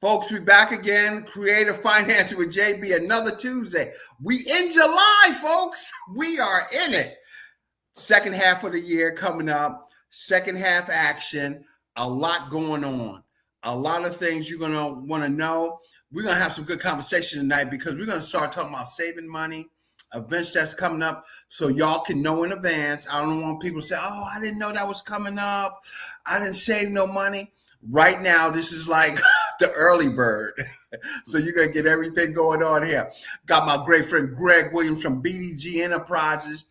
Folks, we back again. Creative Financing with JB, another Tuesday. We in July, folks. We are in it. Second half of the year coming up. Second half action. A lot going on. A lot of things you're going to want to know. We're going to have some good conversation tonight because we're going to start talking about saving money, events that's coming up, so y'all can know in advance. I don't want people to say, oh, I didn't know that was coming up. I didn't save no money. Right now, this is like the early bird. So you're going to get everything going on here. Got my great friend Greg Williams from BDG Enterprises.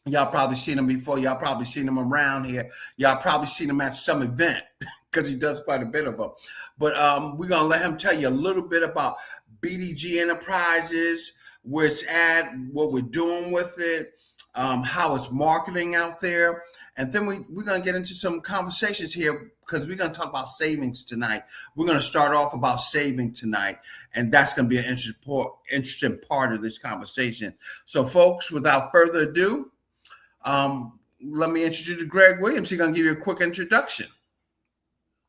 Y'all probably seen him before. Y'all probably seen him around here. Y'all probably seen him at some event because he does quite a bit of them. But we're going to let him tell you a little bit about BDG Enterprises, where it's at, what we're doing with it, how it's marketing out there. And then we're going to get into some conversations here because we're going to talk about savings tonight. We're going to start off about saving tonight, and that's going to be an interesting part of this conversation. So, folks, without further ado, let me introduce you to Greg Williams. He's going to give you a quick introduction.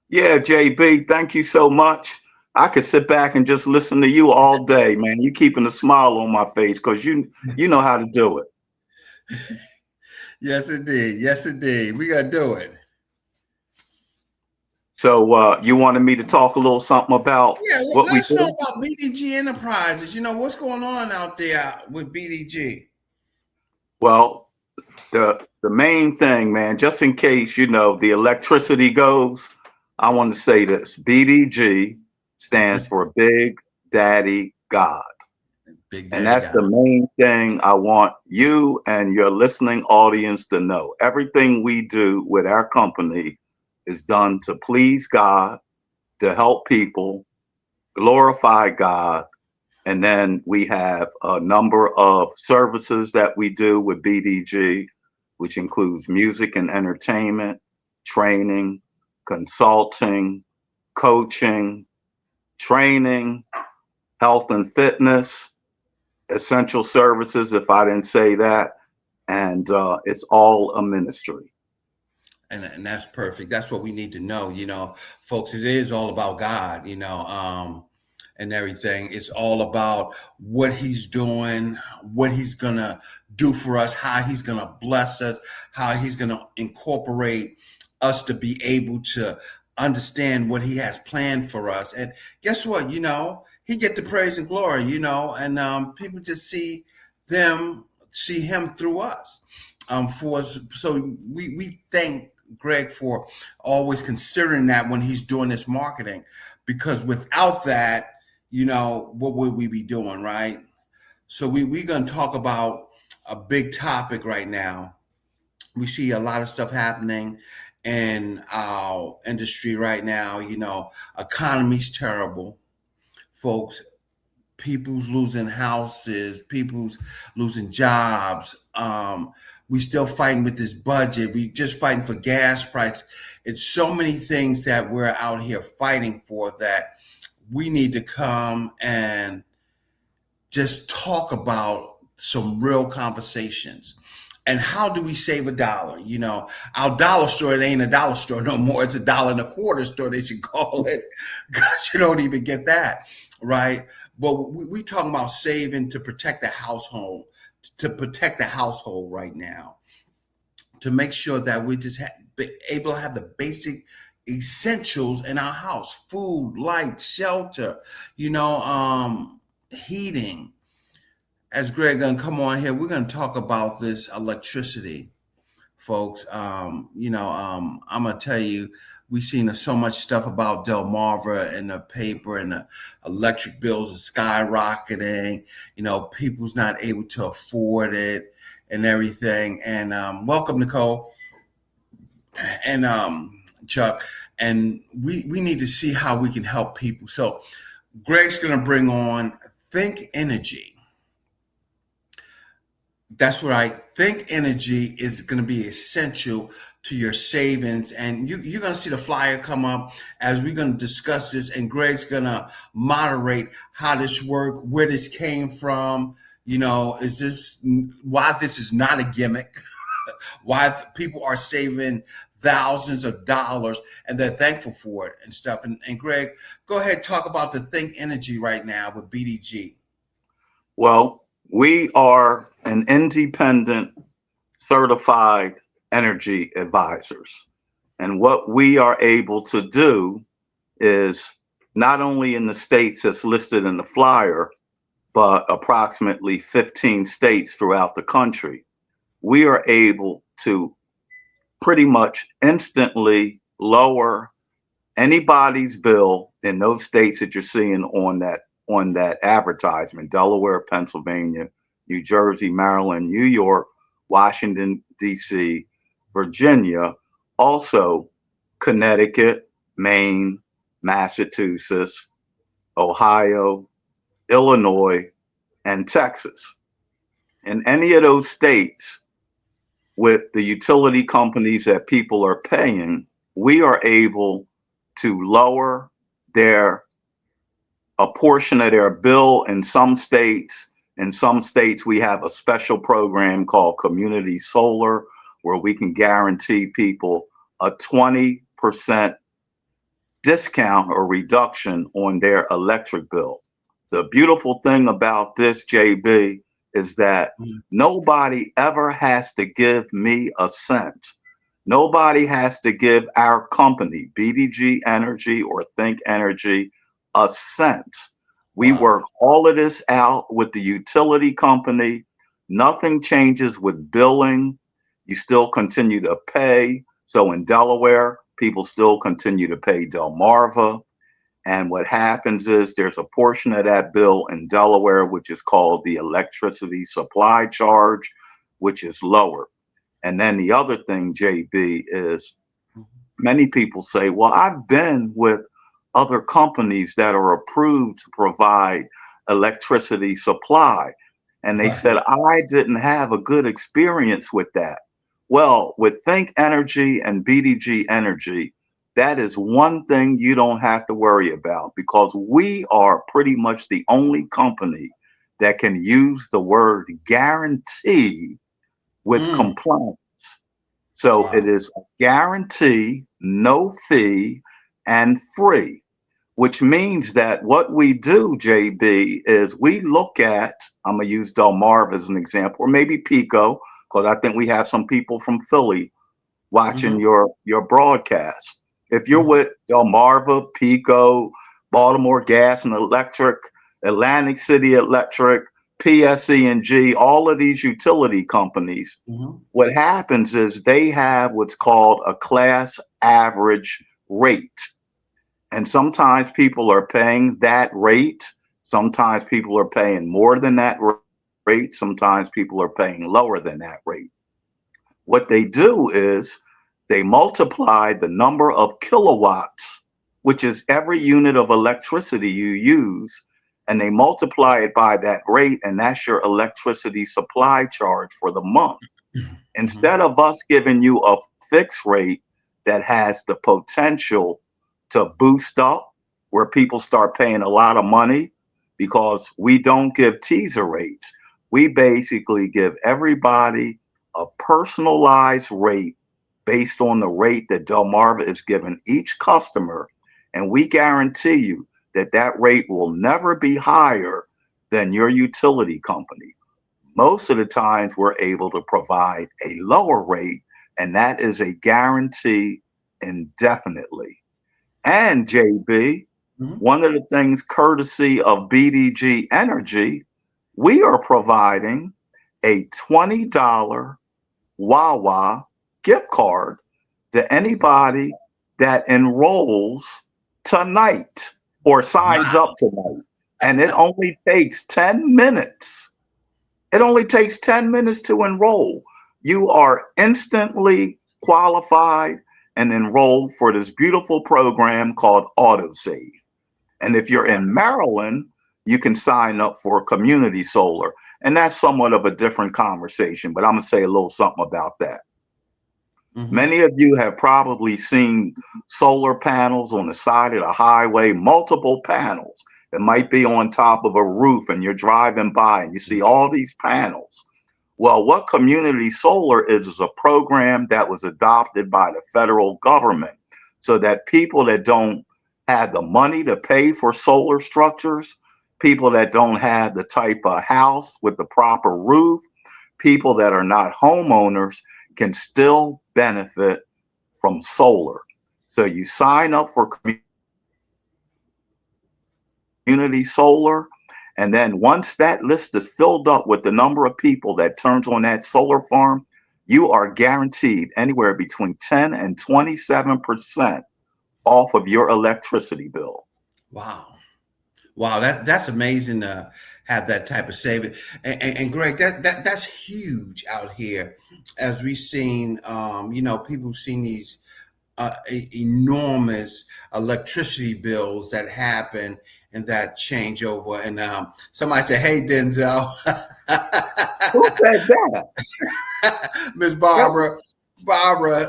Yeah, JB, thank you so much. I could sit back and just listen to you all day, man. You keeping a smile on my face because you know how to do it. Yes, indeed. Yes, indeed. We got to do it. So you wanted me to talk a little something about what we do? Let's know about BDG Enterprises. You know, what's going on out there with BDG? Well, the main thing, man, just in case, the electricity goes, I want to say this. BDG stands for Big Daddy God. Big Daddy and that's God. The main thing I want you and your listening audience to know. Everything we do with our company is done to please God, to help people, glorify God. And then we have a number of services that we do with BDG, which includes music and entertainment, training, consulting, coaching, training, health and fitness, essential services, if I didn't say that. And it's all a ministry. And that's perfect. That's what we need to know, folks. It is all about God, and everything. It's all about what he's doing, what he's going to do for us, how he's going to bless us, how he's going to incorporate us to be able to understand what he has planned for us. And guess what? He get the praise and glory, and people just see him through us. For us. So we thank Greg for always considering that when he's doing this marketing, because without that, what would we be doing, right? So we're going to talk about a big topic right now. We see a lot of stuff happening in our industry right now. Economy's terrible, folks. People's losing houses, people's losing jobs. We still fighting with this budget. We just fighting for gas price. It's so many things that we're out here fighting for that we need to come and just talk about some real conversations. And how do we save $1? Our dollar store, it ain't a dollar store no more. It's $1.25 store, they should call it, because you don't even get that, right? But we talking about saving to protect the household, right now, to make sure that we just be able to have the basic essentials in our house: food, light, shelter, heating. As Greg gonna come on here, we're gonna talk about this electricity, folks. I'm gonna tell you, we've seen so much stuff about Delmarva in the paper, and the electric bills are skyrocketing. People's not able to afford it and everything. And welcome, Nicole and Chuck. And we need to see how we can help people. So Greg's gonna bring on Think Energy. That's right. Think Energy is going to be essential to your savings. And you're going to see the flyer come up as we're going to discuss this. And Greg's going to moderate how this works, where this came from. Why this is not a gimmick, why people are saving thousands of dollars, and they're thankful for it and stuff. And Greg, go ahead, talk about the Think Energy right now with BDG. Well, we are an independent certified energy advisors. And what we are able to do is not only in the states that's listed in the flyer, but approximately 15 states throughout the country, we are able to pretty much instantly lower anybody's bill in those states that you're seeing on that advertisement: Delaware, Pennsylvania, New Jersey, Maryland, New York, Washington, D.C., Virginia, also Connecticut, Maine, Massachusetts, Ohio, Illinois, and Texas. In any of those states, with the utility companies that people are paying, we are able to lower their a portion of their bill in some states. In some states, we have a special program called Community Solar, where we can guarantee people a 20% discount or reduction on their electric bill. The beautiful thing about this, JB, is that nobody ever has to give me a cent. Nobody has to give our company, BDG Energy or Think Energy, a cent. We Wow. work all of this out with the utility company. Nothing changes with billing. You still continue to pay. So in Delaware, people still continue to pay Delmarva. And what happens is there's a portion of that bill in Delaware, which is called the electricity supply charge, which is lower. And then the other thing, JB, is many people say, well, I've been with other companies that are approved to provide electricity supply. And they Right. said, I didn't have a good experience with that. Well, with Think Energy and BDG Energy, that is one thing you don't have to worry about, because we are pretty much the only company that can use the word guarantee with Mm. compliance. So it Wow. is a guarantee, no fee, and free, which means that what we do, JB, is we look at, I'm going to use Delmarva as an example, or maybe Pico, because I think we have some people from Philly watching Hmm. your broadcast. If you're Hmm. with Delmarva, Pico, Baltimore Gas and Electric, Atlantic City Electric, PSE&G, all of these utility companies, Hmm. what happens is they have what's called a class average rate. And sometimes people are paying that rate. Sometimes people are paying more than that rate. Sometimes people are paying lower than that rate. What they do is they multiply the number of kilowatts, which is every unit of electricity you use, and they multiply it by that rate, and that's your electricity supply charge for the month. Hmm. Instead of us giving you a fixed rate that has the potential to boost up, where people start paying a lot of money, because we don't give teaser rates. We basically give everybody a personalized rate based on the rate that Delmarva is giving each customer. And we guarantee you that that rate will never be higher than your utility company. Most of the times we're able to provide a lower rate, and that is a guarantee indefinitely. And JB, Hmm. one of the things courtesy of BDG Energy, we are providing a $20 Wawa gift card to anybody that enrolls tonight or signs Wow. up tonight. And it only takes 10 minutes. It only takes 10 minutes to enroll. You are instantly qualified and enrolled for this beautiful program called AutoSave. And if you're in Wonderful. Maryland, you can sign up for community solar. And that's somewhat of a different conversation, but I'm going to say a little something about that. Hmm. Many of you have probably seen solar panels on the side of the highway, multiple panels. It might be on top of a roof and you're driving by and you see all these panels. Well, what community solar is a program that was adopted by the federal government so that people that don't have the money to pay for solar structures, people that don't have the type of house with the proper roof, people that are not homeowners can still benefit from solar. So you sign up for community solar. And then once that list is filled up with the number of people that turns on that solar farm, you are guaranteed anywhere between 10 and 27% off of your electricity bill. Wow. Wow, that's amazing to have that type of saving. And Greg, that's huge out here, as we've seen. People seen these enormous electricity bills that happen and that changeover. And somebody said, "Hey, Denzel." Who said that? Miss Barbara,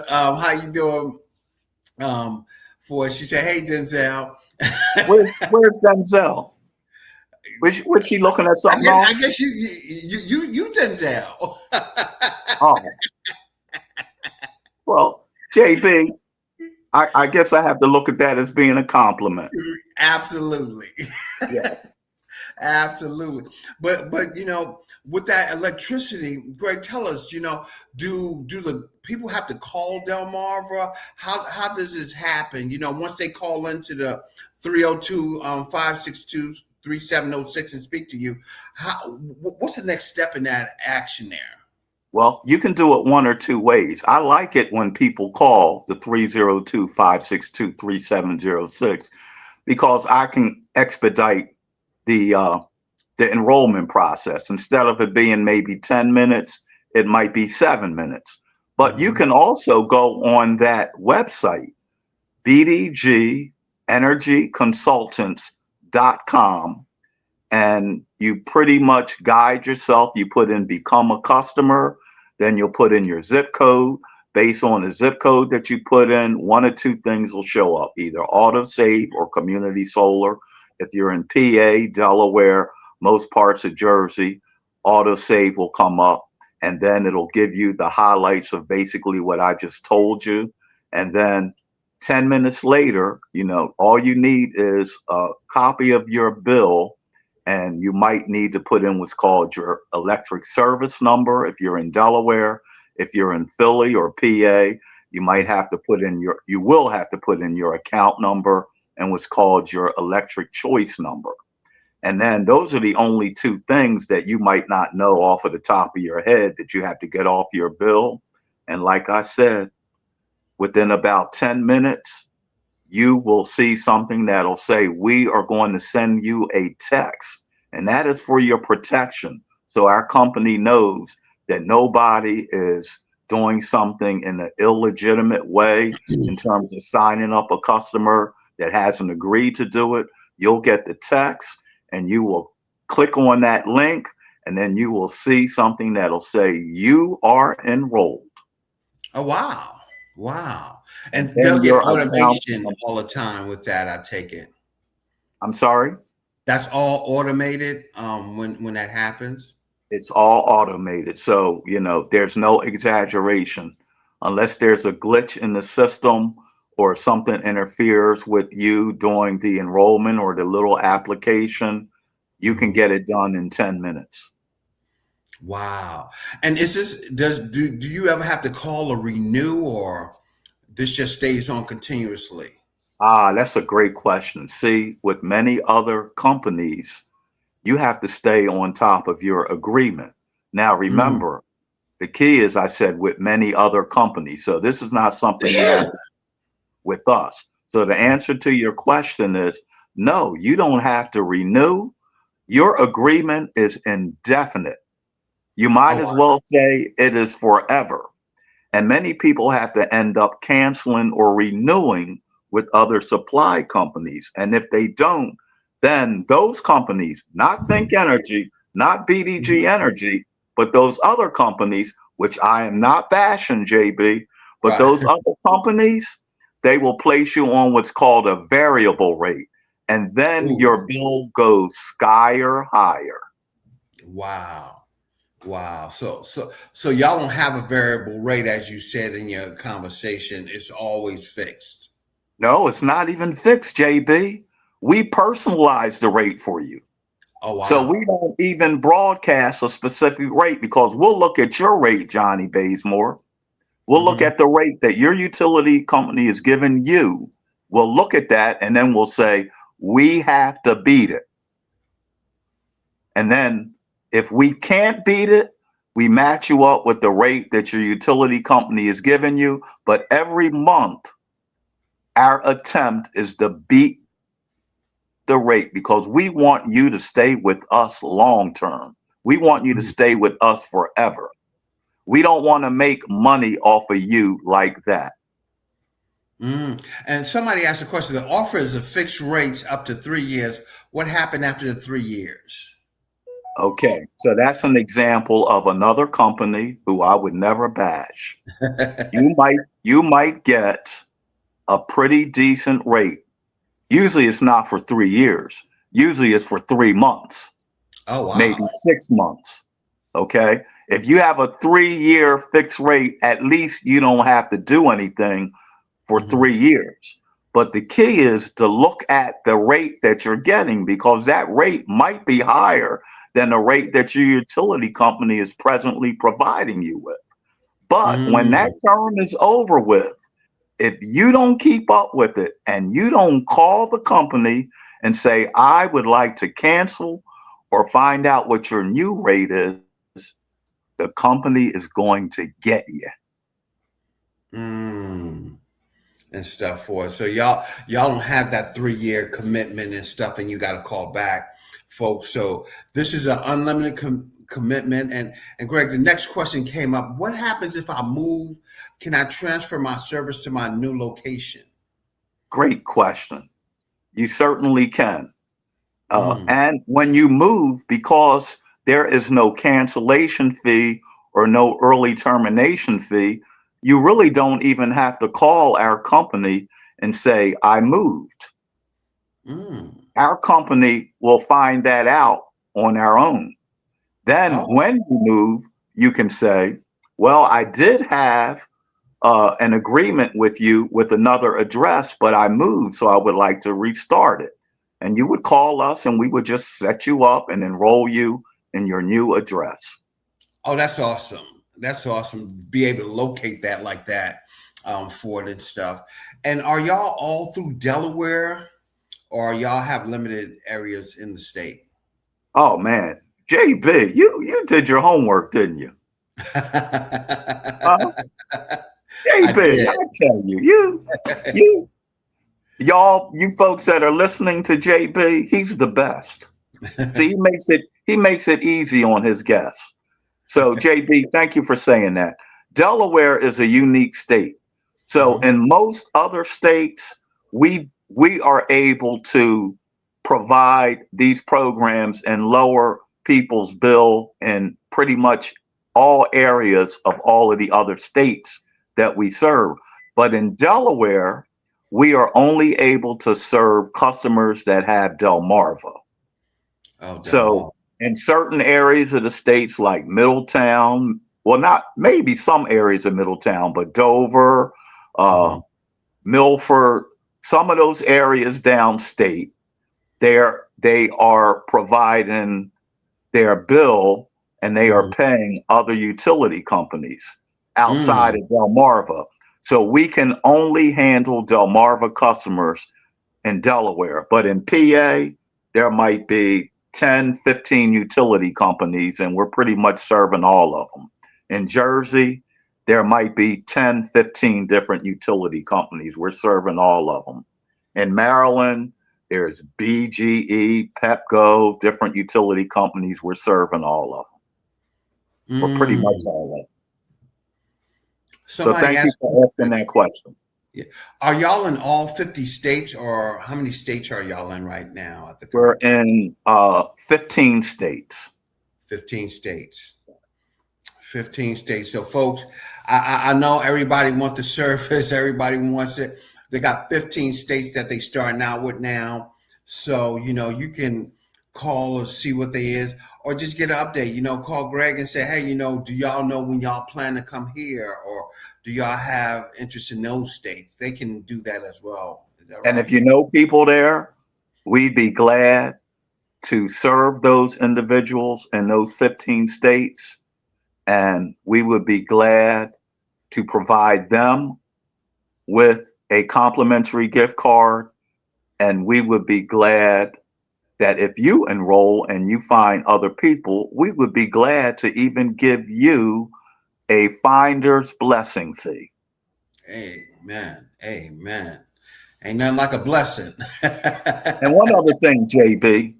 how you doing? For she said, "Hey, Denzel." Where's Denzel? Was she looking at I something guess I else? guess you Denzel. Oh, well, JB, I guess I have to look at that as being a compliment. Absolutely. Yeah. Absolutely. But with that electricity, Greg, tell us, do the people have to call Delmarva? How does this happen? Once they call into the 302 562 3706 and speak to you, what's the next step in that action there? Well, you can do it one or two ways. I like it when people call the 302-562-3706 because I can expedite the uh, the enrollment process. Instead of it being maybe 10 minutes, it might be 7 minutes. But you Mhm. can also go on that website, bdgenergyconsultants.com, and you pretty much guide yourself. You put in become a customer, then you'll put in your zip code. Based on the zip code that you put in, one or two things will show up, either autosave or community solar. If you're in PA, Delaware, most parts of Jersey, autosave will come up, and then it'll give you the highlights of basically what I just told you. And then 10 minutes later, all you need is a copy of your bill, and you might need to put in what's called your electric service number if you're in Delaware. If you're in Philly or PA, you will have to put in your account number and what's called your electric choice number. And then those are the only two things that you might not know off of the top of your head that you have to get off your bill. And like I said, within about 10 minutes, you will see something that'll say, we are going to send you a text. And that is for your protection. So our company knows that nobody is doing something in an illegitimate way in terms of signing up a customer that hasn't agreed to do it. You'll get the text and you will click on that link, and then you will see something that'll say you are enrolled. Oh, wow. Wow. And And they'll then get your account, automation all the time with that, I take it. I'm sorry. That's all automated when that happens. It's all automated. So, there's no exaggeration. Unless there's a glitch in the system or something interferes with you doing the enrollment or the little application, you can Mhm. get it done in 10 minutes. Wow. And is this do you ever have to call or renew, or this just stays on continuously? Ah, that's a great question. See, with many other companies, you have to stay on top of your agreement. Now, Mm. remember, the key is I said with many other companies. So this is not something you have with us. So the answer to your question is no, you don't have to renew. Your agreement is indefinite. You Oh, might as wow. well say it is forever. And many people have to end up canceling or renewing with other supply companies. And if they don't, then those companies, not Think Energy, not BDG Mhm. Energy, but those other companies, which I am not bashing, JB, but Right. those other companies, they will place you on what's called a variable rate. And then Ooh, your bill goes sky or higher. wow. Wow. So y'all don't have a variable rate, as you said in your conversation. It's always fixed. No, it's not even fixed, JB. We personalize the rate for you. Oh So wow. we don't even broadcast a specific rate because we'll look at your rate, Johnny Bazemore. We'll look Hmm. at the rate that your utility company is giving you. We'll look at that and then we'll say, we have to beat it. And then if we can't beat it, we match you up with the rate that your utility company is giving you. But every month, our attempt is to beat the rate because we want you to stay with us long term. We want you to stay with us forever. We don't want to make money off of you like that. Mm. And somebody asked a question. The offer is a fixed rates up to 3 years. What happened after the 3 years? Okay. So that's an example of another company who I would never bash. You might get a pretty decent rate. Usually it's not for 3 years. Usually it's for 3 months, Oh maybe wow. 6 months. Okay. If you have a 3 year fixed rate, at least you don't have to do anything for Hmm. 3 years. But the key is to look at the rate that you're getting because that rate might be higher than the rate that your utility company is presently providing you with. But when that Mm. term is over with, if you don't keep up with it and you don't call the company and say, I would like to cancel or find out what your new rate is, the company is going to get you. Mm. And stuff for it. So y'all don't have that 3 year commitment and stuff, and you got to call back, folks. So this is an unlimited commitment. And Greg, the next question came up. What happens if I move? Can I transfer my service to my new location? Great question. You certainly can. Mm. And when you move, because there is no cancellation fee or no early termination fee, you really don't even have to call our company and say, I moved. Mm. Our company will find that out on our own. Then, Oh, when you move, you can say, well, I did have an agreement with you with another address, but I moved, so I would like to restart it. And you would call us and we would just set you up and enroll you in your new address. oh, that's awesome. That's awesome. Be able to locate that like that, for it and stuff. And are y'all all through Delaware, or y'all have limited areas in the state? Oh man, JB, you did your homework, didn't you? Uh, I JB, did. I tell you, you y'all, you folks that are listening to JB, he's the best. See, he makes it easy on his guests. So, JB, thank you for saying that. Delaware is a unique state. So, Mhm. in most other states, we are able to provide these programs and lower people's bill in pretty much all areas of all of the other states that we serve. But in Delaware, we are only able to serve customers that have Delmarva. Oh, Del So Mar. in certain areas of the states like Middletown, well, not maybe some areas of Middletown, but Dover, uh, Mhm. Milford, some of those areas downstate, they are providing their bill and they are Mhm. paying other utility companies outside Mm. of Delmarva. So we can only handle Delmarva customers in Delaware, but in PA, there might be 10, 15 utility companies, and we're pretty much serving all of them. In Jersey, there might be 10, 15 different utility companies. We're serving all of them. In Maryland, there's BGE, Pepco, different utility companies. We're serving all of them, or pretty much Mm. all of them. So Somebody thank you asked me, for asking that question. yeah, are y'all in all 50 states, or how many states are y'all in right now at the We're current time? in 15 states. 15 states. 15 states. So, folks, I know everybody wants the service. Everybody wants it. They got 15 states that they starting out with now. So, you can call or see what they is, or just get an update. Call Greg and say, hey, do y'all know when y'all plan to come here, or do y'all have interest in those states? They can do that as well. Is that And right? if you know people there, we'd be glad to serve those individuals in those 15 states. And we would be glad to provide them with a complimentary gift card. And we would be glad that if you enroll and you find other people, we would be glad to even give you a finder's blessing fee. Amen. Amen. Ain't nothing like a blessing. And one other thing, JB,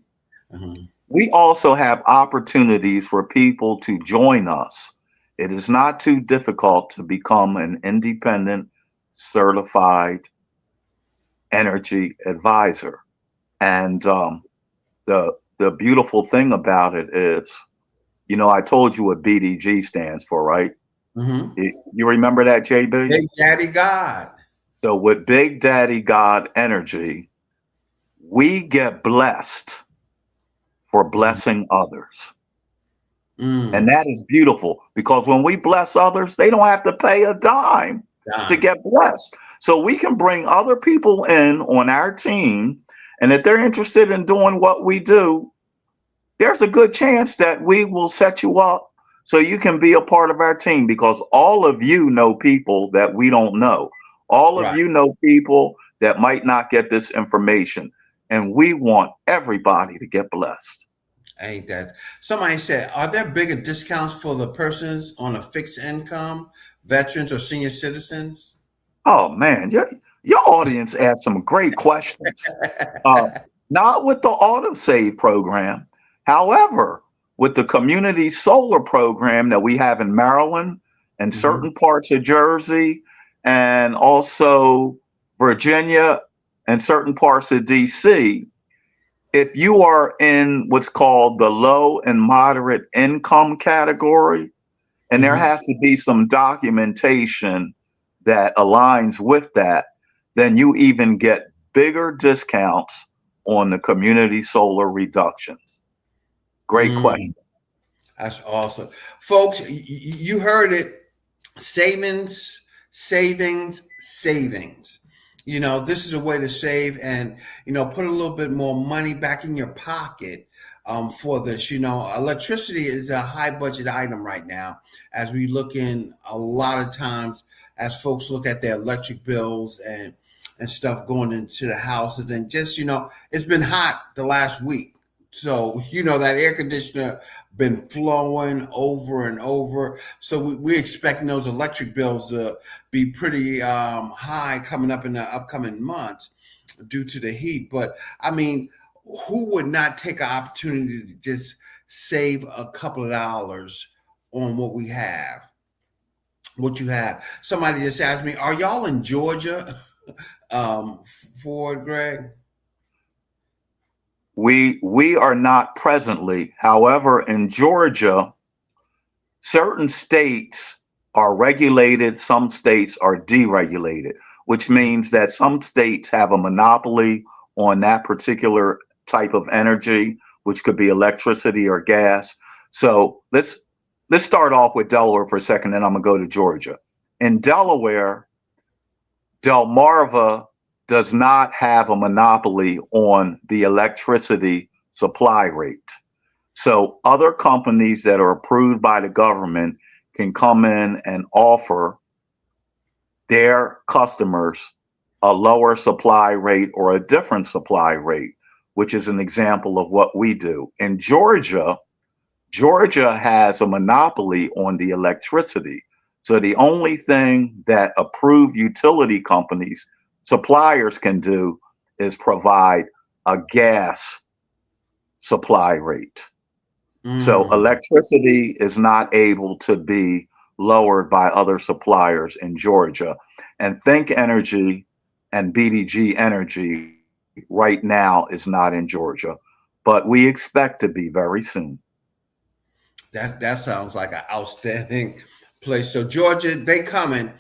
Mhm. we also have opportunities for people to join us. It is not too difficult to become an independent certified energy advisor. And the beautiful thing about it is, I told you what BDG stands for, right? Mhm. You remember that, JB? Big Daddy God. So with Big Daddy God Energy, we get blessed for Mhm. blessing others. And Mm. that is beautiful because when we bless others, they don't have to pay a dime to Dime. get blessed. So we can bring other people in on our team. And if they're interested in doing what we do, there's a good chance that we will set you up so you can be a part of our team because all of you know people that we don't know. All of Right. you know people that might not get this information. And we want everybody to get blessed. Ain't that? Somebody said, are there bigger discounts for the persons on a fixed income, veterans or senior citizens? Oh man, your audience asked some great questions. Uh, Not with the autosave program. However, with the community solar program that we have in Maryland and Hmm. certain parts of Jersey and also Virginia and certain parts of DC, if you are in what's called the low and moderate income category, and there Hmm. has to be some documentation that aligns with that, then you even get bigger discounts on the community solar reductions. Great Mm. question. That's awesome. Folks, you heard it. Savings, savings, savings. This is a way to save and, put a little bit more money back in your pocket for this. Electricity is a high budget item right now as we look in a lot of times as folks look at their electric bills and stuff going into the houses. And just, it's been hot the last week. So, that air conditioner been flowing over and over. So we're expecting those electric bills to be pretty high coming up in the upcoming months due to the heat. But I mean, who would not take an opportunity to just save a couple of dollars on what we have? What you have? Somebody just asked me, "Are y'all in Georgia?" For Greg. We are not presently. However, in Georgia, certain states are regulated, some states are deregulated, which means that some states have a monopoly on that particular type of energy, which could be electricity or gas. So let's start off with Delaware for a second, then I'm gonna go to Georgia. In Delaware, Delmarva does not have a monopoly on the electricity supply rate. So other companies that are approved by the government can come in and offer their customers a lower supply rate or a different supply rate, which is an example of what we do. In Georgia, Georgia has a monopoly on the electricity. So the only thing that approved utility companies, suppliers can do is provide a gas supply rate. So Mm, electricity is not able to be lowered by other suppliers in Georgia. And Think Energy and BDG Energy right now is not in Georgia, but we expect to be very soon. that sounds like an outstanding place. So Georgia, they coming.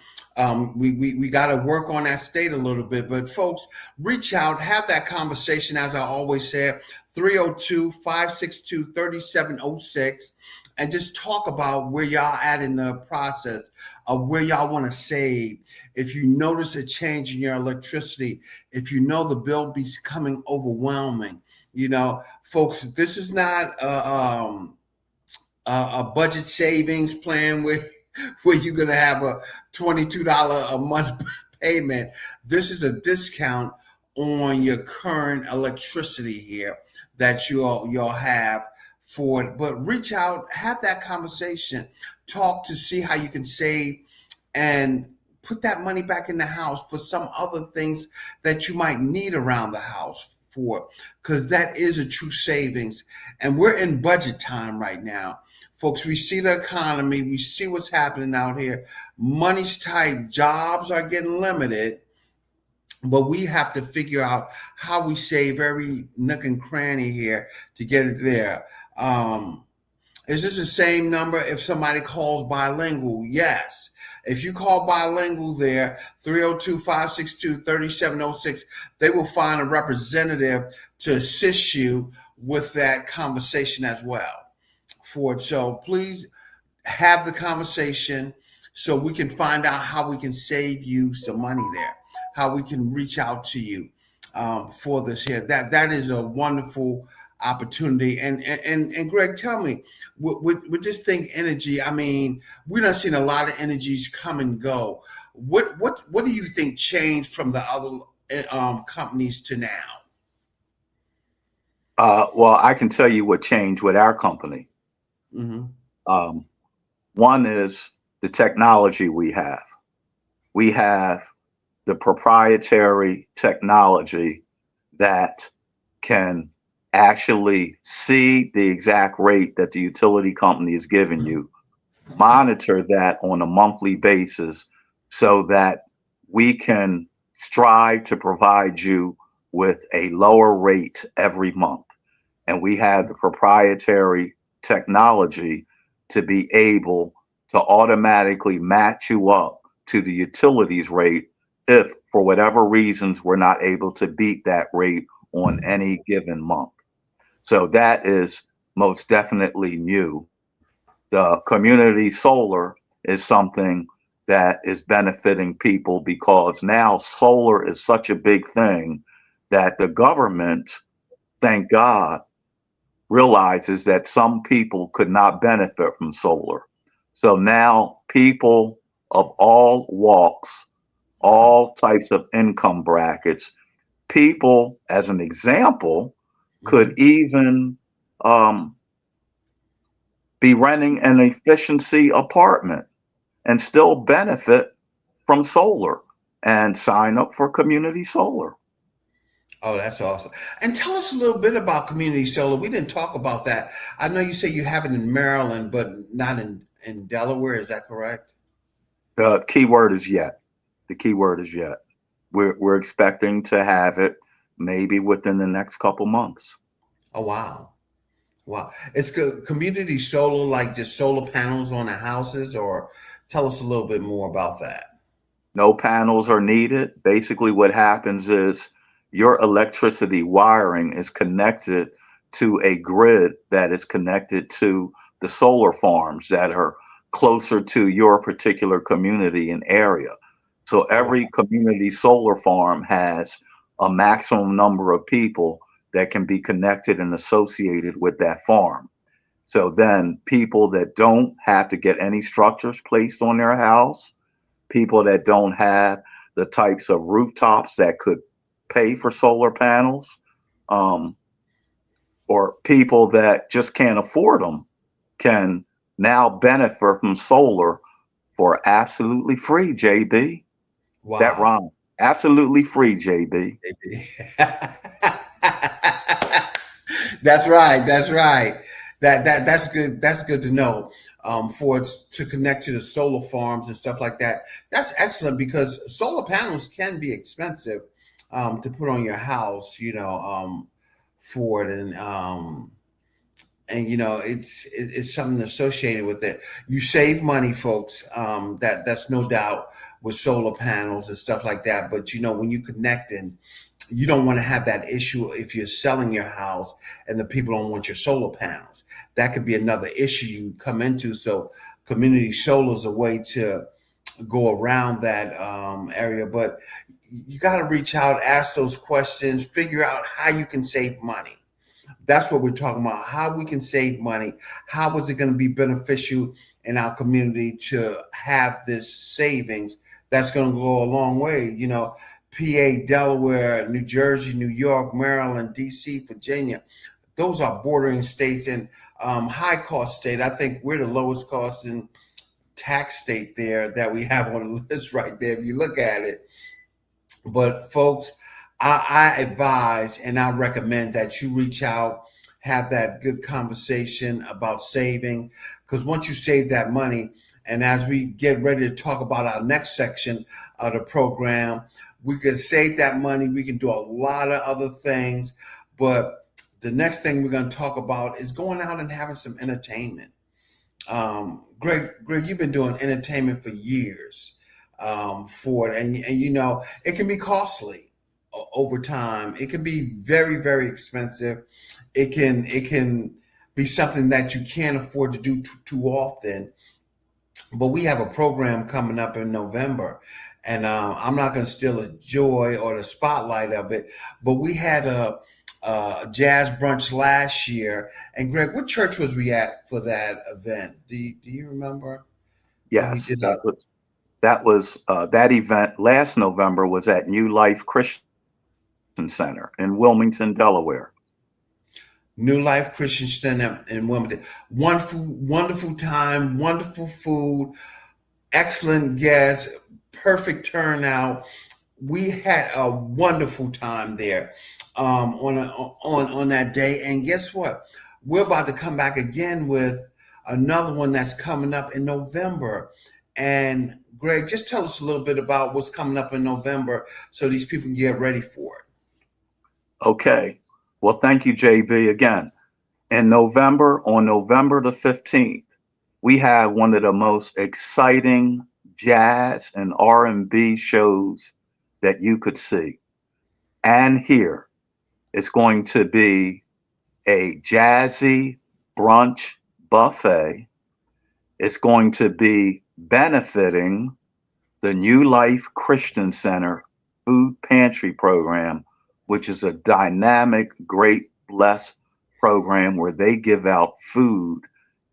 We got to work on that state a little bit, but folks, reach out, have that conversation. As I always said, 302-562-3706, and just talk about where y'all at in the process of where y'all want to save. If you notice a change in your electricity, if you know the bill be becoming overwhelming, folks, this is not a budget savings plan where you're going to have a $22 a month payment. This is a discount on your current electricity here that you'll have for it. But reach out, have that conversation, talk to see how you can save and put that money back in the house for some other things that you might need around the house for, because that is a true savings. And we're in budget time right now. Folks, we see the economy, we see what's happening out here. Money's tight, jobs are getting limited, but we have to figure out how we save every nook and cranny here to get it there. Is this the same number if somebody calls bilingual? Yes. If you call bilingual there, 302-562-3706, they will find a representative to assist you with that conversation as well. For it. So please have the conversation so we can find out how we can save you some money there, how we can reach out to you for this here. That is a wonderful opportunity. And Greg, tell me, with this thing energy, I mean, we done seen a lot of energies come and go. What do you think changed from the other companies to now? Well, I can tell you what changed with our company. Mm-hmm. One is the technology we have. We have the proprietary technology that can actually see the exact rate that the utility company is giving you, monitor that on a monthly basis so that we can strive to provide you with a lower rate every month. And we have the proprietary technology to be able to automatically match you up to the utilities rate if, for whatever reasons, we're not able to beat that rate on any given month. So that is most definitely new. The community solar is something that is benefiting people because now solar is such a big thing that the government, thank God, realizes that some people could not benefit from solar. So now people of all walks, all types of income brackets, people, as an example, could even be renting an efficiency apartment and still benefit from solar and sign up for community solar. Oh, that's awesome. And tell us a little bit about community solar. We didn't talk about that. I know you say you have it in Maryland, but not in Delaware. Is that correct? The key word is yet. The key word is yet. We're expecting to have it maybe within the next couple months. Oh, wow. Wow. It's good. Community solar, like just solar panels on the houses, or tell us a little bit more about that. No panels are needed. Basically, what happens is your electricity wiring is connected to a grid that is connected to the solar farms that are closer to your particular community and area. So Oh, wow. every community solar farm has a maximum number of people that can be connected and associated with that farm. So then people that don't have to get any structures placed on their house, people that don't have the types of rooftops that could pay for solar panels, um, or people that just can't afford them can now benefit from solar for absolutely free, JB. That Wow. rhyme. Absolutely free, JB. That's right. That's right. That's good. That's good to know. For it to connect to the solar farms and stuff like that. That's excellent because solar panels can be expensive to put on your house. For it and it's something associated with it. You save money, folks. That's no doubt with solar panels and stuff like that. But when you connect you don't want to have that issue if you're selling your house and the people don't want your solar panels. That could be another issue you come into. So community solar is a way to go around that area. But you got to reach out, ask those questions, figure out how you can save money. That's what we're talking about. How we can save money. How is it going to be beneficial in our community to have this savings? That's going to go a long way. PA, Delaware, New Jersey, New York, Maryland, DC, Virginia. Those are bordering states and high cost state. I think we're the lowest cost in tax state there that we have on the list right there. If you look at it, but folks, I advise and I recommend that you reach out, have that good conversation about saving, because once you save that money, and as we get ready to talk about our next section of the program, we can save that money. We can do a lot of other things, but the next thing we're going to talk about is going out and having some entertainment. Greg, you've been doing entertainment for years for it, and it can be costly over time. It can be very, very expensive. It can be something that you can't afford to do too often. But we have a program coming up in November, and I'm not going to steal the joy or the spotlight of it. But we had a jazz brunch last year. And Greg, what church was we at for that event? Do you remember when we Yes, did a that event last November was at New Life Christian Center in Wilmington, Delaware. New Life Christian Center in Wilmington? Wonderful, wonderful time, wonderful food, excellent guests, perfect turnout. We had a wonderful time there on that day. And guess what? We're about to come back again with another one that's coming up in November. And Greg, just tell us a little bit about what's coming up in November so these people can get ready for it. Okay. Well, thank you, JB, again. In November, on November the 15th, we have one of the most exciting jazz and R&B shows that you could see and hear. It's going to be a jazzy brunch buffet. It's going to be benefiting the New Life Christian Center food pantry program, which is a dynamic, great, blessed program where they give out food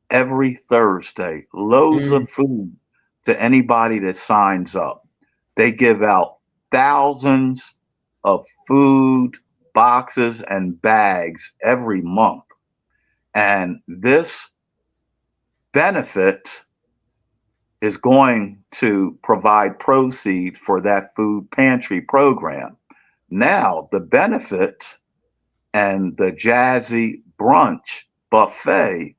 every Thursday, loads Mm, of food to anybody that signs up. They give out thousands of food boxes and bags every month. And this benefit is going to provide proceeds for that food pantry program. Now, the benefit and the jazzy brunch buffet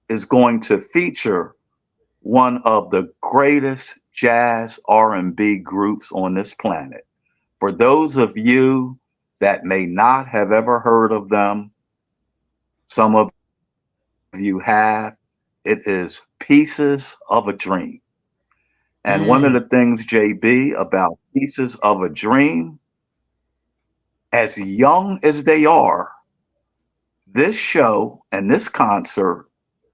is going to feature one of the greatest jazz R&B groups on this planet. For those of you that may not have ever heard of them, some of you have, it is Pieces of a Dream. And one of mm, the things, JB, about Pieces of a Dream, as young as they are, this show and this concert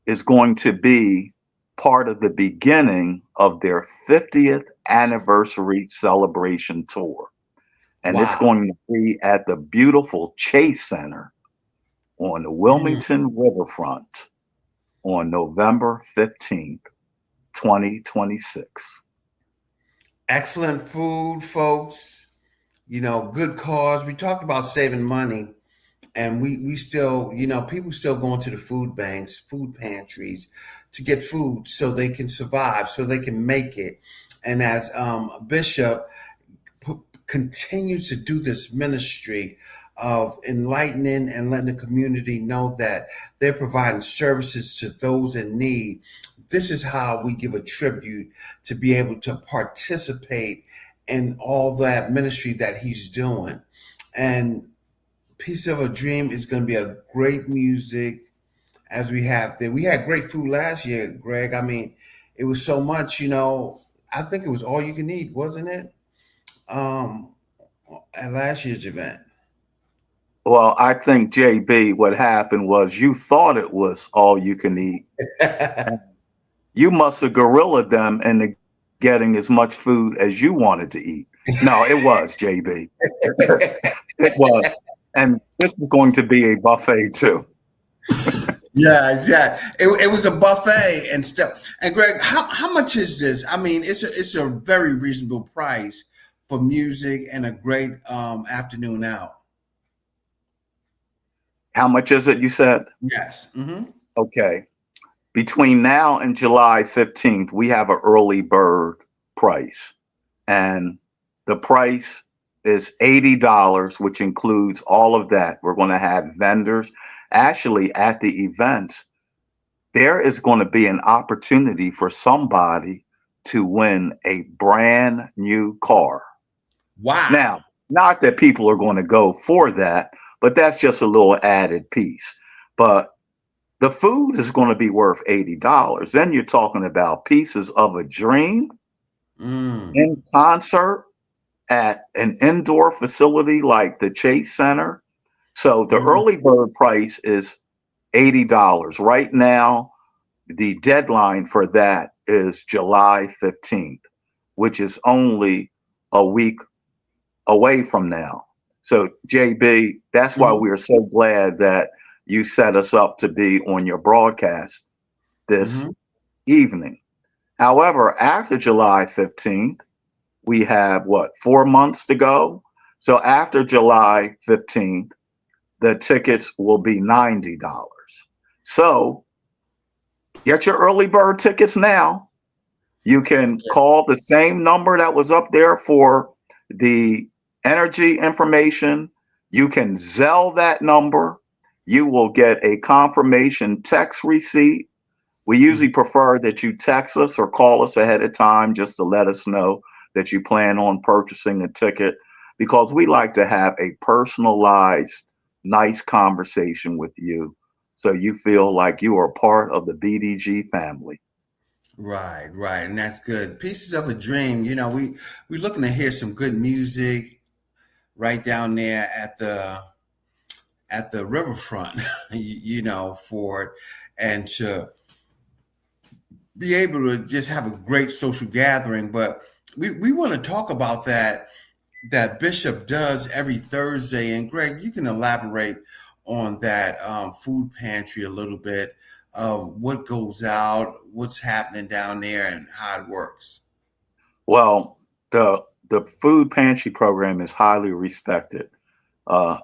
is going to be part of the beginning of their 50th anniversary celebration tour. And it's wow. going to be at the beautiful Chase Center on the Mm. Wilmington Riverfront on November 15th, 2026. Excellent food, folks. Good cause. We talked about saving money, and we still, people still going to the food banks, food pantries to get food so they can survive, so they can make it. And as Bishop continues to do this ministry of enlightening and letting the community know that they're providing services to those in need. This is how we give a tribute to be able to participate in all that ministry that he's doing. And Piece of a Dream is going to be a great music as we have there. We had great food last year, Greg. I mean, it was so much, I think it was all you can eat, wasn't it? Um, at last year's event. Well, I think JB, what happened was you thought it was all you can eat. You must have gorillaed them into getting as much food as you wanted to eat. No, it was JB. It was. And this is going to be a buffet too. Yeah, yeah. It was a buffet and stuff. And Greg, how much is this? I mean, it's a very reasonable price for music and a great afternoon out. How much is it, you said? Yes. Hmm. Okay. Between now and July 15th, we have an early bird price. And the price is $80, which includes all of that. We're going to have vendors. Actually, at the event, there is going to be an opportunity for somebody to win a brand new car. Wow. Now, not that people are going to go for that, but that's just a little added piece. But the food is going to be worth $80. Then you're talking about pieces of a dream Mm. in concert at an indoor facility like the Chase Center. So the Mm. early bird price is $80. Right now, the deadline for that is July 15th, which is only a week away from now. So, JB, that's why Hmm. we are so glad that you set us up to be on your broadcast this Hmm. evening. However, after July 15th, we have what, 4 months to go? So, after July 15th, the tickets will be $90. So, get your early bird tickets now. You can call the same number that was up there for the energy information. You can Zelle that number. You will get a confirmation text receipt. We usually prefer that you text us or call us ahead of time just to let us know that you plan on purchasing a ticket because we like to have a personalized, nice conversation with you so you feel like you are part of the BDG family. Right, right, and that's good. Pieces of a Dream. We looking to hear some good music right down there at the riverfront. For it, and to be able to just have a great social gathering. But we want to talk about that Bishop does every Thursday. And Greg, you can elaborate on that food pantry a little bit of what goes out, what's happening down there, and how it works. Well, the food pantry program is highly respected.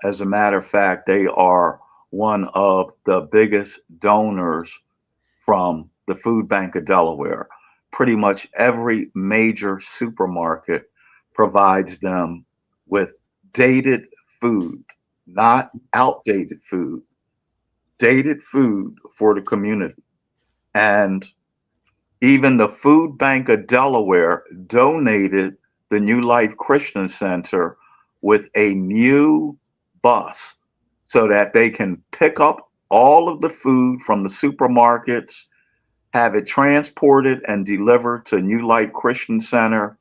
As a matter of fact, they are one of the biggest donors from the Food Bank of Delaware. Pretty much every major supermarket provides them with dated food, not outdated food, dated food for the community. And even the Food Bank of Delaware donated the New Life Christian Center with a new bus so that they can pick up all of the food from the supermarkets, have it transported and delivered to New Life Christian Center.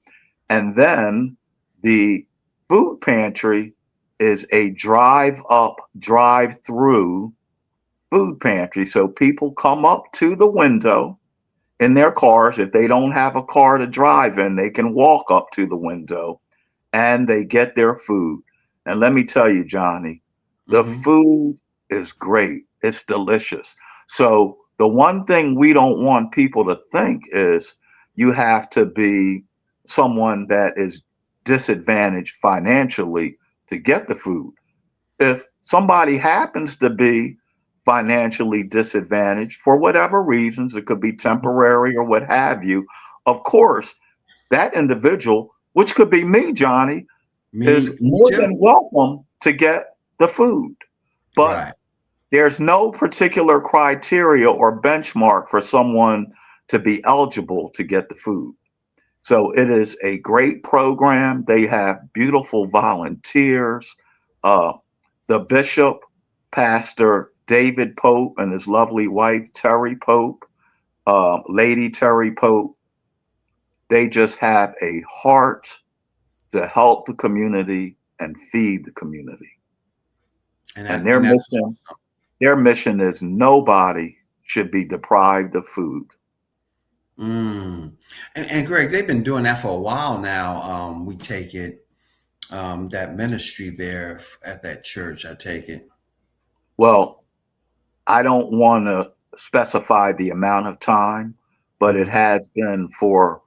And then the food pantry is a drive up, drive through food pantry. So people come up to the window in their cars. If they don't have a car to drive in, they can walk up to the window and they get their food. And let me tell you, Johnny, the Hmm. food is great. It's delicious. So the one thing we don't want people to think is you have to be someone that is disadvantaged financially to get the food. If somebody happens to be financially disadvantaged for whatever reasons, it could be temporary or what have you, of course, that individual, which could be me, Johnny, is Me more too. than welcome to get the food. But Right. there's no particular criteria or benchmark for someone to be eligible to get the food. So it is a great program. They have beautiful volunteers. Uh, the bishop, Pastor David Pope, and his lovely wife, Terry Pope, Lady Terry Pope, they just have a heart to help the community and feed the community. And And that and that's their mission is nobody should be deprived of food. mm. And Greg, they've been doing that for a while now. We take it that ministry there at that church. I take it. Well, I don't want to specify the amount of time, but it Hmm. has been for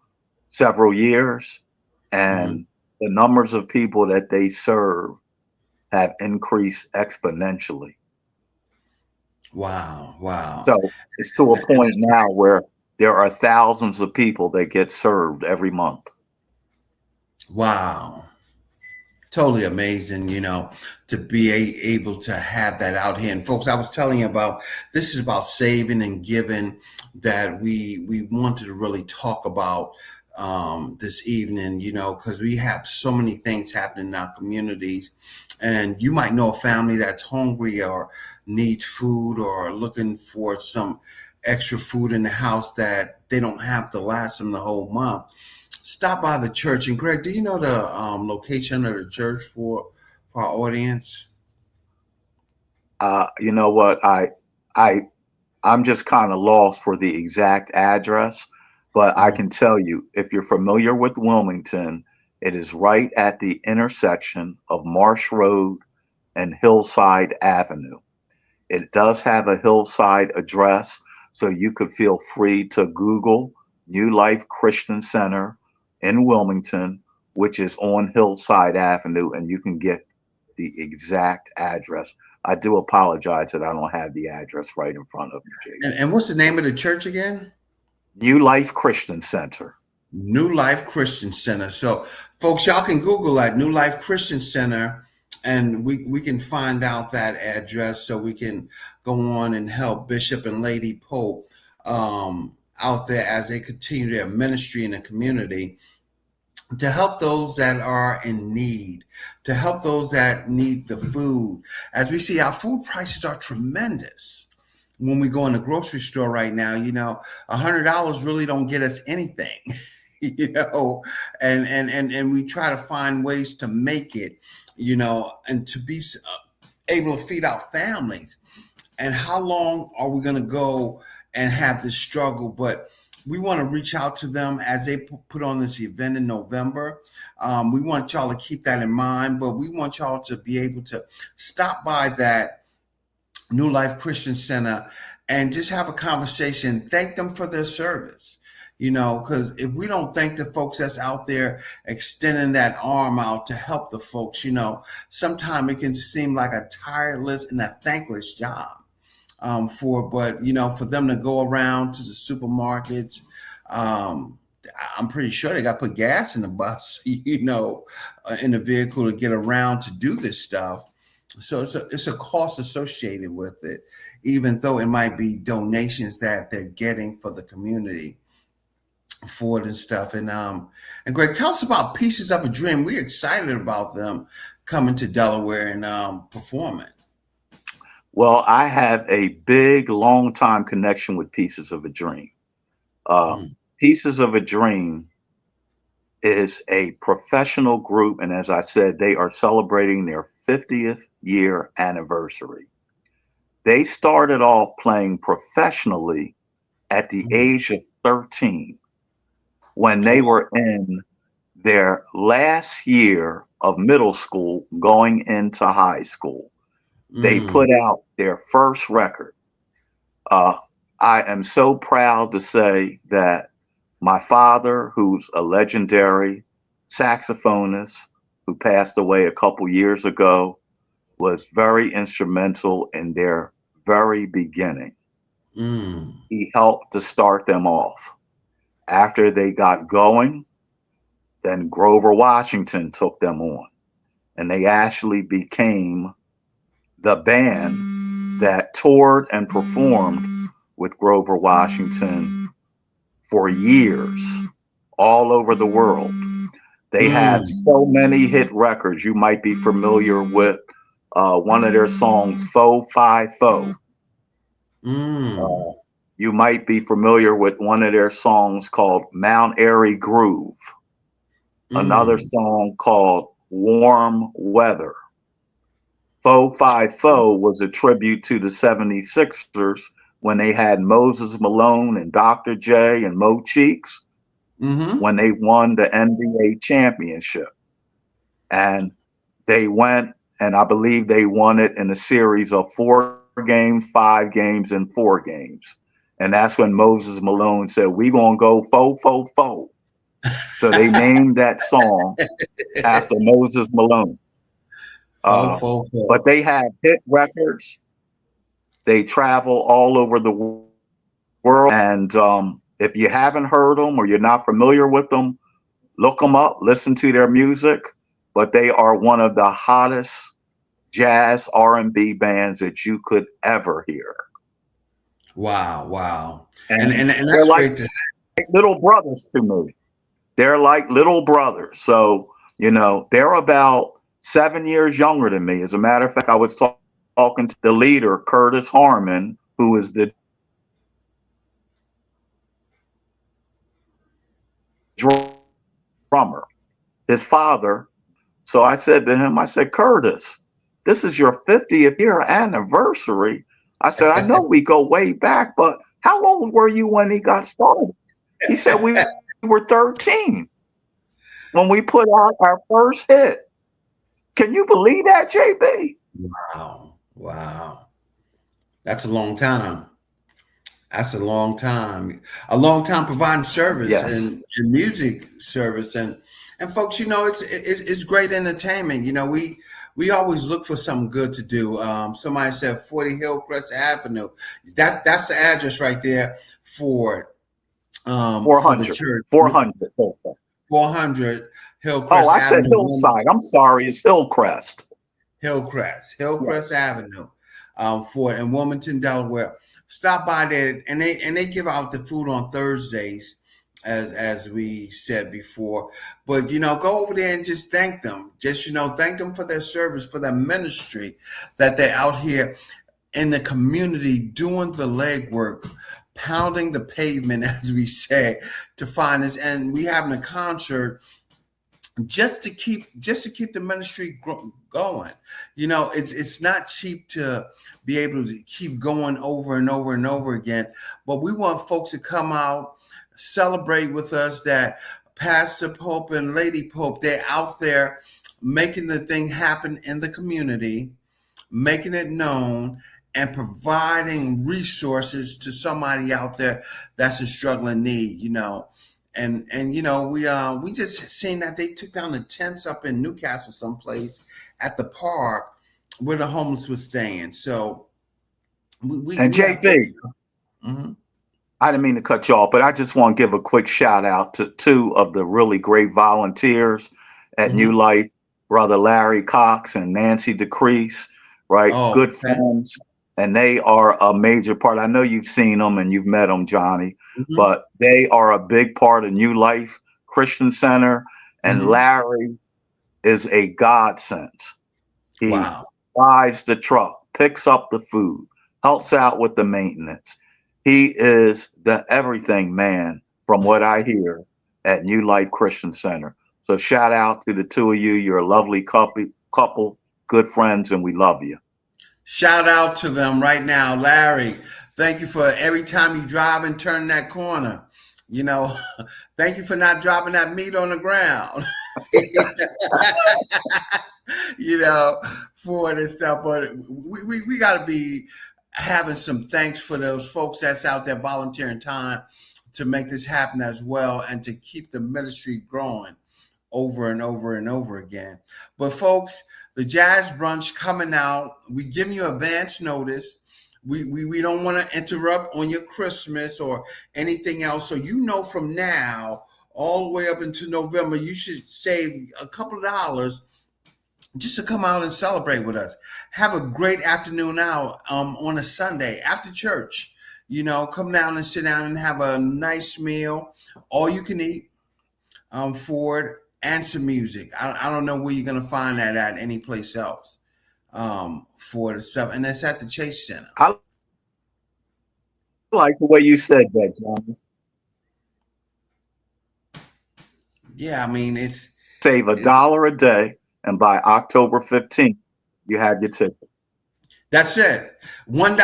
several years, Hmm. and the numbers of people that they serve have increased exponentially. Wow, wow. So it's to a And point now where there are thousands of people that get served every month. wow. Totally amazing, to be able to have that out here. And folks, I was telling you about this is about saving and giving that we wanted to really talk about this evening, because we have so many things happening in our communities. And you might know a family that's hungry or needs food or looking for some extra food in the house that they don't have to last them the whole month. Stop by the church. And Greg, do you know the location of the church for our audience? You know what? I I'm just kind of lost for the exact address, but I Mm, can tell you if you're familiar with Wilmington, it is right at the intersection of Marsh Road and Hillside Avenue. It does have a Hillside address, so you could feel free to Google New Life Christian Center in Wilmington, which is on Hillside Avenue, and you can get the exact address. I do apologize that I don't have the address right in front of me, And, Jason. and what's the name of the church again? New Life Christian Center. New Life Christian Center. So, folks, y'all can Google that New Life Christian Center, and we can find out that address so we can go on and help Bishop and Lady Pope out there as they continue their ministry in the community to help those that are in need, to help those that need the food. As we see, our food prices are tremendous. When we go in the grocery store right now, $100 really don't get us anything, and we try to find ways to make it, and to be able to feed our families. And how long are we going to go and have this struggle? But we want to reach out to them as they put on this event in November. We want y'all to keep that in mind, but we want y'all to be able to stop by that New Life Christian Center and just have a conversation. Thank them for their service. Because if we don't thank the folks that's out there extending that arm out to help the folks, sometimes it can seem like a tireless and a thankless job but for them to go around to the supermarkets. um, I'm pretty sure they got to put gas in the bus, in the vehicle to get around to do this stuff. So it's a cost associated with it, even though it might be donations that they're getting for the community for it and stuff. And Greg, tell us about Pieces of a Dream. We're excited about them coming to Delaware and performing. Well, I have a big, long time connection with Pieces of a Dream. Uh, Mm, Pieces of a Dream is a professional group, and as I said, they are celebrating their 50th year anniversary. They started off playing professionally at the mm, age of 13 when they oh, were in their last year of middle school going into high school. They mm, put out their first record. Uh, I am so proud to say that my father, who's a legendary saxophonist who passed away a couple years ago, was very instrumental in their very beginning. mm, He helped to start them off. After they got going, then Grover Washington took them on, and they actually became the band that toured and performed with Grover Washington for years all over the world. They have mm, so many hit records. You might be familiar with one of their songs, Fo Fi Fo. mm, Uh, you might be familiar with one of their songs called Mount Airy Groove, another mm, song called warm weather. 454 was a tribute to the 76ers when they had Moses Malone and Dr. J and Mo Cheeks Mm-hmm. when they won the NBA championship. And they went, and I believe they won it in a series of 4 games, 5 games, and 4 games. And that's when Moses Malone said, "We gonna go 4-4-4." So they named that song after Moses Malone. Fo, Uh, fo, but fo. they have hit records. They travel all over the world. And if you haven't heard them or you're not familiar with them, look them up, listen to their music. But they are one of the hottest jazz R&B bands that you could ever hear. Wow, wow. And And they're that's like great to little brothers to me. They're like little brothers. So, they're about 7 years younger than me. As a matter of fact, I was talking to the leader, Curtis Harmon, who is the drummer, his father. So I said to him, I said, "Curtis, this is your 50th year anniversary." I said, "I know we go way back, but how old were you when he got started?" He said, "We were 13 when we put out our first hit." Can you believe that, JB? Wow, wow. That's a long time. That's a long time providing service Yes. and music service, and folks, it's great entertainment. We always look for something good to do. Somebody said 40 Hillcrest Avenue. That's the address right there for the 400. church. 400. 400 Oh, Hillcrest I said Avenue. Hillside. I'm sorry. It's Hillcrest. Hillcrest Yes. Avenue, for in Wilmington, Delaware. Stop by there, and they give out the food on Thursdays, as we said before. But go over there and just thank them. Just thank them for their service, for their ministry, that they're out here in the community doing the legwork, pounding the pavement, as we say, to find us. And we having a concert just to keep the ministry going. It's not cheap to be able to keep going over and over and over again, but we want folks to come out, celebrate with us that Pastor Pope and Lady Pope, they're out there making the thing happen in the community, making it known, and providing resources to somebody out there that's a struggling need. And we just seen that they took down the tents up in Newcastle someplace at the park where the homeless was staying. So And we have folks. JB, Mhm. I didn't mean to cut you off, but I just want to give a quick shout out to 2 of the really great volunteers at New Mhm. Life, Brother Larry Cox and Nancy DeCrease, right? Oh, Good okay. friends. And they are a major part. I know you've seen them and you've met them, Johnny, Mhm. but they are a big part of New Life Christian Center. And Mhm. Larry is a godsend. He Wow. drives the truck, picks up the food, helps out with the maintenance. He is the everything man, from what I hear, at New Life Christian Center. So shout out to the 2 of you. You're a lovely couple, good friends, and we love you. Shout out to them right now, Larry. Thank you for every time you drive and turn that corner. You know, thank you for not dropping that meat on the ground. you know, for it and stuff. But we got to be having some thanks for those folks that's out there volunteering time to make this happen as well and to keep the ministry growing over and over and over again. But folks, the jazz brunch coming out. We giving you advance notice. We don't want to interrupt on your Christmas or anything else. So from now all the way up into November, you should save a couple of dollars just to come out and celebrate with us. Have a great afternoon out on a Sunday after church. Come down and sit down and have a nice meal, all you can eat, for it, and some music. I don't know where you're gonna find that at any place else, for the stuff, and it's at the Chase Center. I like the way you said that, John. Yeah, I mean it's Save a it, dollar a day and by October 15th, you had your ticket. That's it. $1.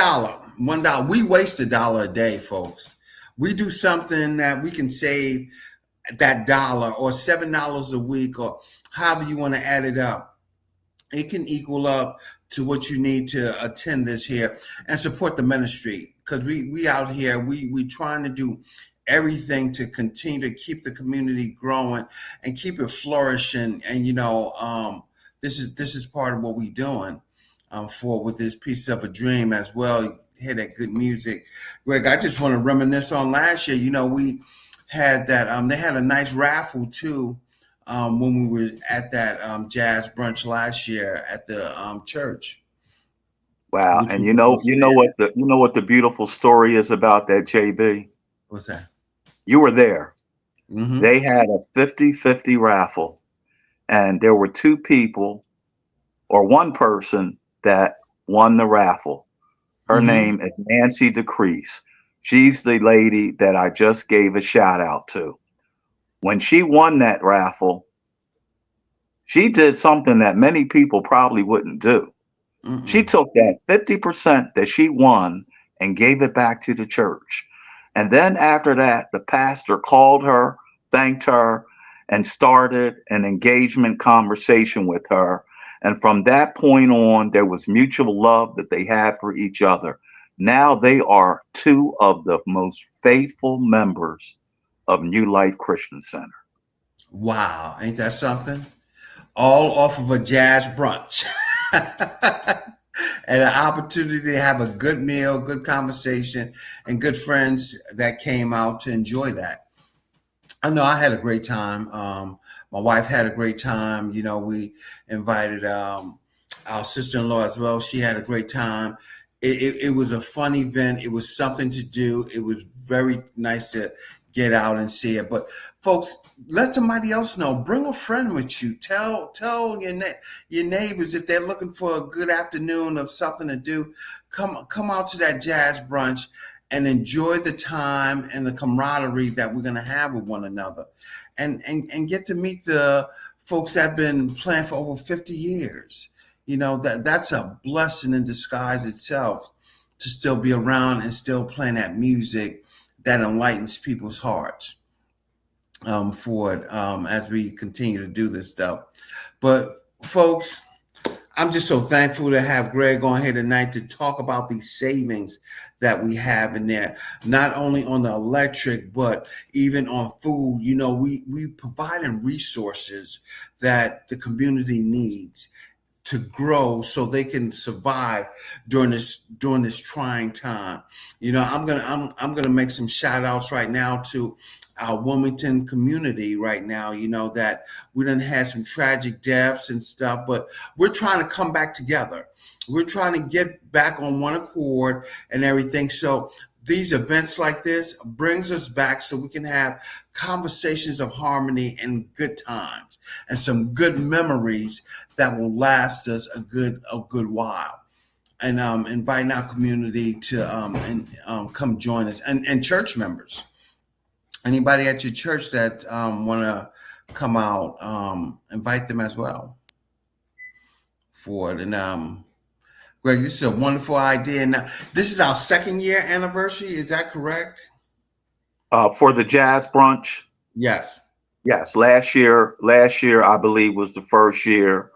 $1. We waste $1 a day, folks. We do something that we can save that dollar or $7 a week or however you want to add it up. It can equal up to what you need to attend this here and support the ministry, because we out here, we trying to do everything to continue to keep the community growing and keep it flourishing. And this is part of what we doing for with this piece of a dream as well. You hear that good music, Greg. I just want to reminisce on last year. We had that. They had a nice raffle too, when we were at that jazz brunch last year at the church, Wow. which And was you know what the beautiful story is about that, JB? what's that? You were there. Mm-hmm. They had a 50-50 raffle, and there were two people or one person that won the raffle. Her Mm-hmm. name is Nancy DeCrease. She's the lady that I just gave a shout out to. When she won that raffle, she did something that many people probably wouldn't do. She Mm-mm. took that 50% that she won and gave it back to the church. And then after that, the pastor called her, thanked her, and started an engagement conversation with her. And from that point on, there was mutual love that they had for each other. Now they are two of the most faithful members of New Life Christian Center. Wow, ain't that something? All off of a jazz brunch. And an opportunity to have a good meal, good conversation, and good friends that came out to enjoy that. I know I had a great time. My wife had a great time. We invited our sister-in-law as well. She had a great time. It was a fun event. It was something to do. It was very nice to get out and see it. But folks, let somebody else know. Bring a friend with you. Tell your neighbors if they're looking for a good afternoon of something to do. Come out to that jazz brunch and enjoy the time and the camaraderie that we're going to have with one another, and get to meet the folks that have been playing for over 50 years. That's a blessing in disguise itself, to still be around and still playing that music that enlightens people's hearts, for it, as we continue to do this stuff. But folks, I'm just so thankful to have Greg on here tonight to talk about these savings that we have in there, not only on the electric, but even on food. We providing resources that the community needs to grow so they can survive during this trying time. I'm gonna make some shout outs right now to our Wilmington community right now. That we done had some tragic deaths and stuff, but we're trying to come back together. We're trying to get back on one accord and everything. So these events like this brings us back so we can have conversations of harmony and good times and some good memories that will last us a good while. And inviting our community to come join us, and church members. Anybody at your church that want to come out, invite them as well for it. And Greg, this is a wonderful idea. Now, this is our second year anniversary. Is that correct? For the jazz brunch, Yes. yes, last year I believe was the first year.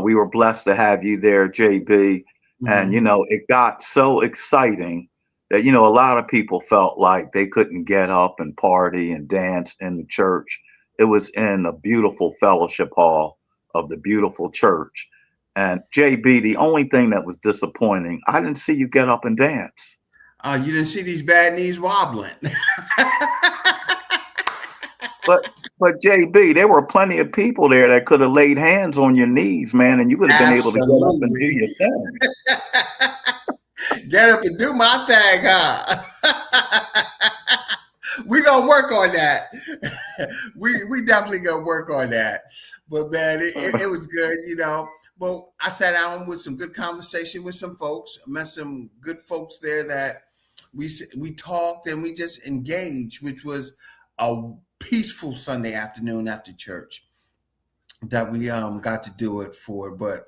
We were blessed to have you there, JB. And Hmm. it got so exciting that a lot of people felt like they couldn't get up and party and dance in the church. It was in a beautiful fellowship hall of the beautiful church. And JB, the only thing that was disappointing, I didn't see you get up and dance. You didn't see these bad knees wobbling. But but JB, there were plenty of people there that could have laid hands on your knees, man, and you would have been able to get up and do Absolutely. your thing. Get up and do my thing, huh? We gonna work on that. We definitely gonna work on that. But man, it was good. Well, I sat down with some good conversation with some folks. Met some good folks there that we talked and we just engaged, which was a peaceful Sunday afternoon after church. that we got to do it for. But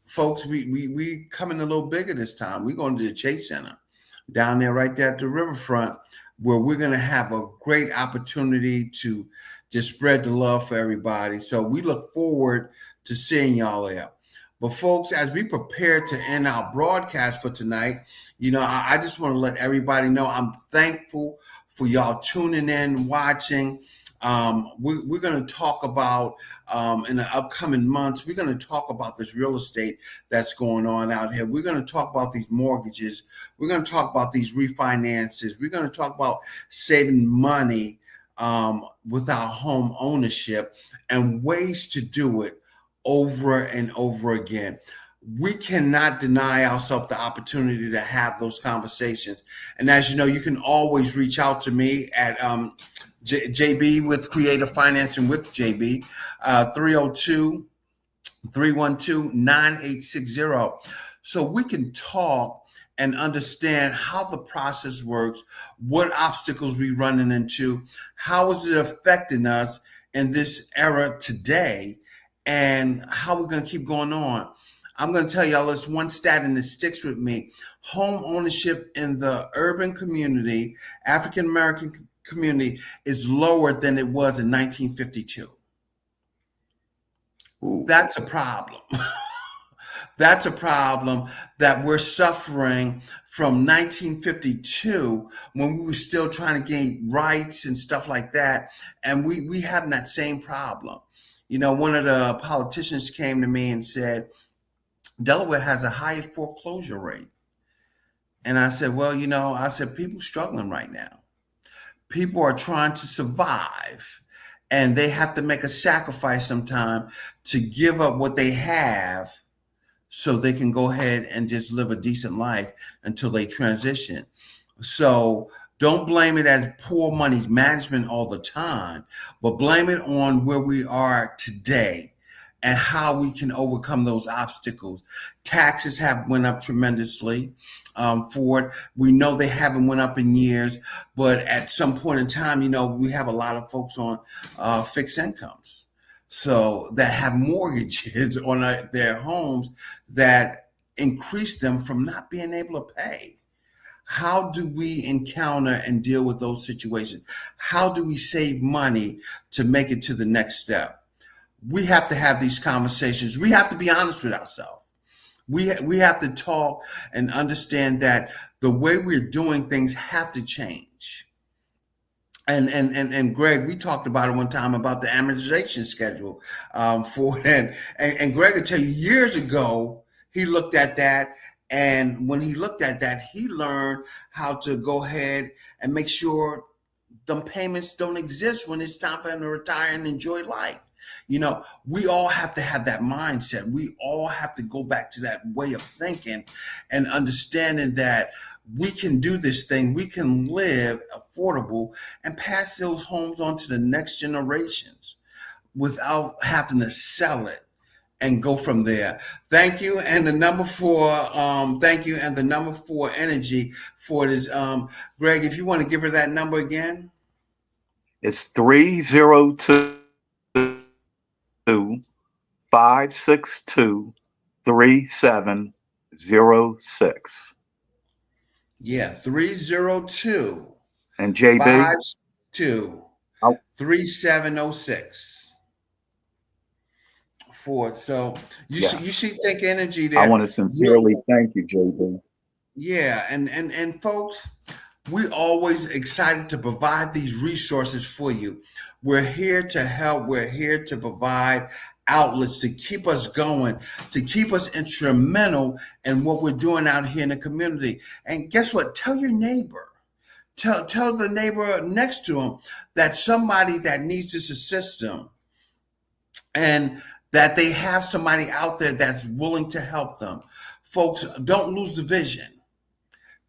folks, we coming a little bigger this time. We're going to the Chase Center down there, right there at the riverfront, where we're going to have a great opportunity to just spread the love for everybody. So we look forward to seeing y'all there. But folks, as we prepare to end our broadcast for tonight, I just want to let everybody know I'm thankful for y'all tuning in, watching. We're going to talk about in the upcoming months. We're going to talk about this real estate that's going on out here. We're going to talk about these mortgages. We're going to talk about these refinances. We're going to talk about saving money with our home ownership and ways to do it over and over again. We cannot deny ourselves the opportunity to have those conversations. And as you know, you can always reach out to me at JB with Creative Financing with JB, 302 312 9860. So we can talk and understand how the process works, what obstacles we running into, how is it affecting us in this era today, and how we're going to keep going on. I'm going to tell y'all this one stat and it sticks with me. Home ownership in the urban community, African American community, is lower than it was in 1952. Ooh. That's a problem. That's a problem that we're suffering from 1952 when we were still trying to gain rights and stuff like that. And we have that same problem. One of the politicians came to me and said, Delaware has a high foreclosure rate. And I said, well, people struggling right now. People are trying to survive and they have to make a sacrifice sometime to give up what they have so they can go ahead and just live a decent life until they transition. So don't blame it as poor money management all the time, but blame it on where we are today and how we can overcome those obstacles. Taxes have went up tremendously for it. We know they haven't went up in years, but at some point in time, we have a lot of folks on fixed incomes. So that have mortgages on their homes that increase them from not being able to pay. How do we encounter and deal with those situations? How do we save money to make it to the next step? We have to have these conversations. We have to be honest with ourselves. We have to talk and understand that the way we're doing things have to change. And Greg, we talked about it one time about the amortization schedule for it. And Greg will tell you years ago, he looked at that. And when he looked at that, he learned how to go ahead and make sure them payments don't exist when it's time for him to retire and enjoy life. We all have to have that mindset. We all have to go back to that way of thinking and understanding that we can do this thing. We can live affordable and pass those homes on to the next generations without having to sell it and go from there. Thank you. And the number for energy for this. Greg, if you want to give her that number again. It's 302 562 3706. Yeah, 302 and JB 52 3706 for it. So you see Think Energy there. I want to sincerely thank you, JB. Yeah, and folks, we're always excited to provide these resources for you. We're here to help. We're here to provide outlets to keep us going, to keep us instrumental in what we're doing out here in the community. And guess what? Tell your neighbor. Tell the neighbor next to him that somebody that needs this assist them and that they have somebody out there that's willing to help them. Folks, don't lose the vision.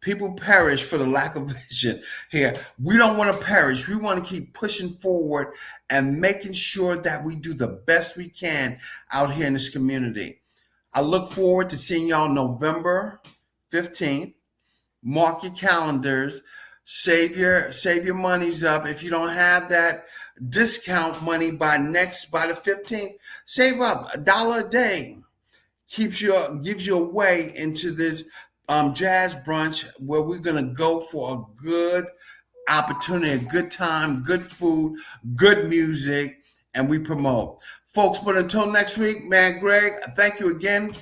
People perish for the lack of vision here. We don't want to perish. We want to keep pushing forward and making sure that we do the best we can out here in this community. I look forward to seeing y'all November 15th. Mark your calendars. Save your monies up. If you don't have that discount money by the 15th. Save up $1 a day. Gives you a way into this jazz brunch where we're gonna go for a good opportunity, a good time, good food, good music, and we promote. Folks, but until next week, man, Greg, thank you again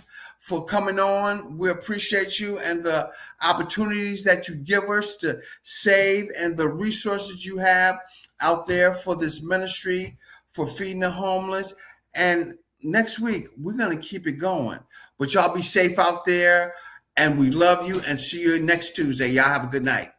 for coming on. We appreciate you and the opportunities that you give us to save and the resources you have out there for this ministry, for feeding the homeless. And next week, we're going to keep it going. But y'all be safe out there, and we love you and see you next Tuesday. Y'all have a good night.